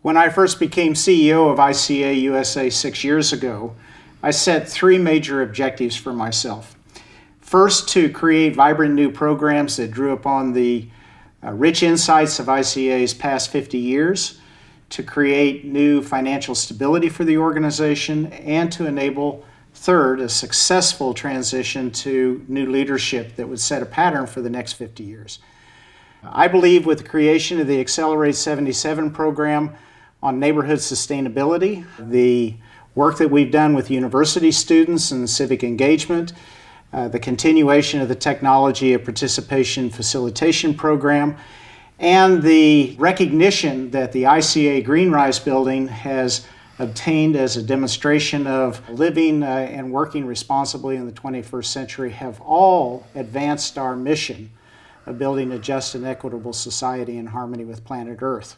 When I first became CEO of ICA-USA 6 years ago, I set 3 major objectives for myself. First, to create vibrant new programs that drew upon the rich insights of ICA's past 50 years, to create new financial stability for the organization, and to enable, third, a successful transition to new leadership that would set a pattern for the next 50 years. I believe with the creation of the Accelerate 77 program on neighborhood sustainability, the work that we've done with university students and civic engagement, the continuation of the Technology of Participation Facilitation Program, and the recognition that the ICA Greenrise building has obtained as a demonstration of living and working responsibly in the 21st century have all advanced our mission of building a just and equitable society in harmony with planet Earth.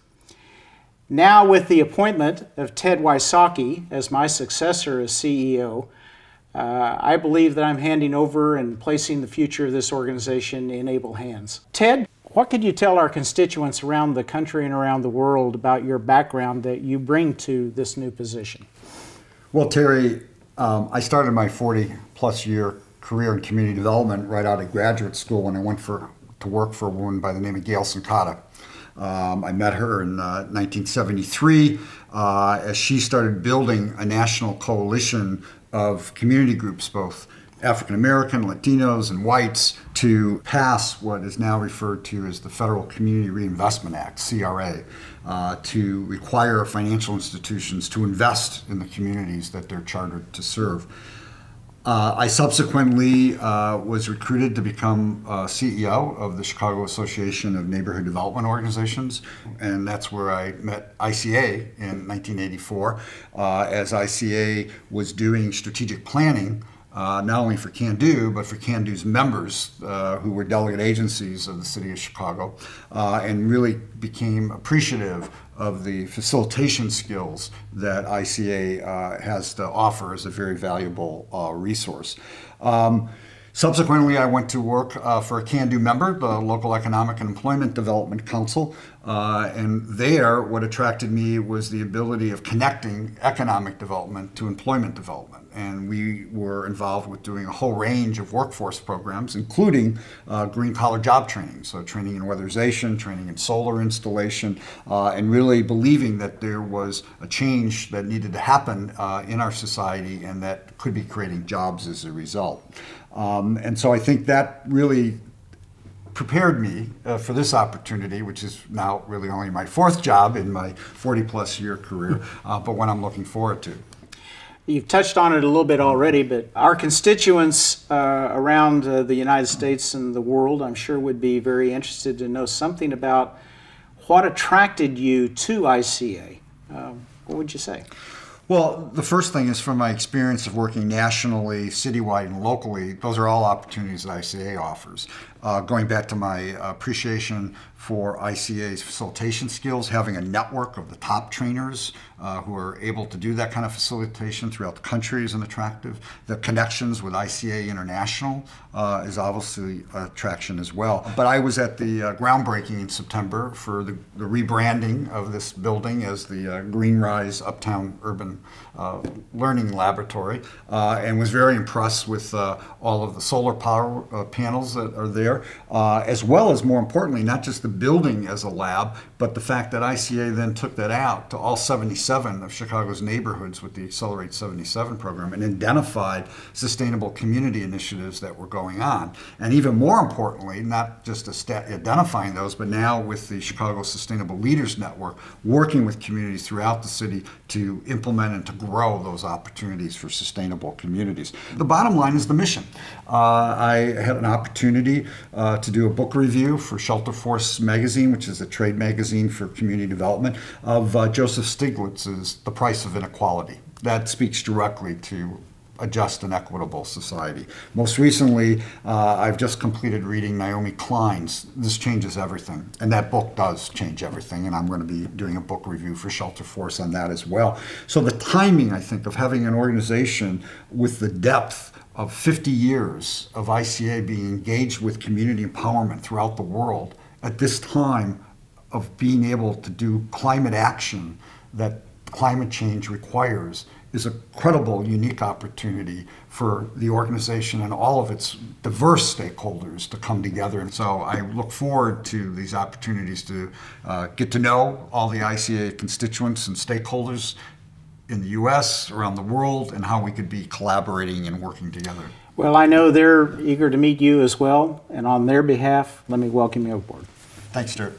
Now, with the appointment of Ted Wysocki as my successor as CEO, I believe that I'm handing over and placing the future of this organization in able hands. Ted, what could you tell our constituents around the country and around the world about your background that you bring to this new position? Well, Terry, I started my 40-plus year career in community development right out of graduate school when I went to work for a woman by the name of Gail Sincata. I met her in 1973 as she started building a national coalition of community groups, both African American, Latinos, and whites, to pass what is now referred to as the Federal Community Reinvestment Act, CRA, to require financial institutions to invest in the communities that they're chartered to serve. I subsequently was recruited to become CEO of the Chicago Association of Neighborhood Development Organizations, and that's where I met ICA in 1984 as ICA was doing strategic planning not only for CANDO, but for CANDO's members who were delegate agencies of the city of Chicago, and really became appreciative of the facilitation skills that ICA has to offer as a very valuable resource. Subsequently, I went to work for a CANDO member, the Local Economic and Employment Development Council, and there what attracted me was the ability of connecting economic development to employment development. And we were involved with doing a whole range of workforce programs, including green collar job training, so training in weatherization, training in solar installation, and really believing that there was a change that needed to happen in our society and that could be creating jobs as a result. And so I think that really prepared me for this opportunity, which is now really only my 4th job in my 40-plus year career, but one I'm looking forward to. You've touched on it a little bit already, but our constituents around the United States and the world, I'm sure, would be very interested to know something about what attracted you to ICA. What would you say? Well, the first thing is from my experience of working nationally, citywide, and locally, those are all opportunities that ICA offers. Going back to my appreciation for ICA's facilitation skills, having a network of the top trainers who are able to do that kind of facilitation throughout the country is an attractive. The connections with ICA International is obviously an attraction as well. But I was at the groundbreaking in September for the rebranding of this building as the Greenrise Uptown Urban Learning Laboratory, and was very impressed with all of the solar power panels that are there, as well as, more importantly, not just the building as a lab, but the fact that ICA then took that out to all 77 of Chicago's neighborhoods with the Accelerate 77 program and identified sustainable community initiatives that were going on. And even more importantly, not just identifying those, but now with the Chicago Sustainable Leaders Network, working with communities throughout the city to implement and to grow those opportunities for sustainable communities. The bottom line is the mission. I had an opportunity to do a book review for Shelter Force magazine, which is a trade magazine for community development, of Joseph Stiglitz's The Price of Inequality. That speaks directly to a just and equitable society. Most recently, I've just completed reading Naomi Klein's This Changes Everything, and that book does change everything, and I'm going to be doing a book review for Shelter Force on that as well. So the timing, I think, of having an organization with the depth of 50 years of ICA being engaged with community empowerment throughout the world at this time of being able to do climate action that climate change requires is a credible, unique opportunity for the organization and all of its diverse stakeholders to come together. And so I look forward to these opportunities to get to know all the ICA constituents and stakeholders in the U.S., around the world, and how we could be collaborating and working together. Well, I know they're eager to meet you as well, and on their behalf, let me welcome you aboard. Thanks, Stuart.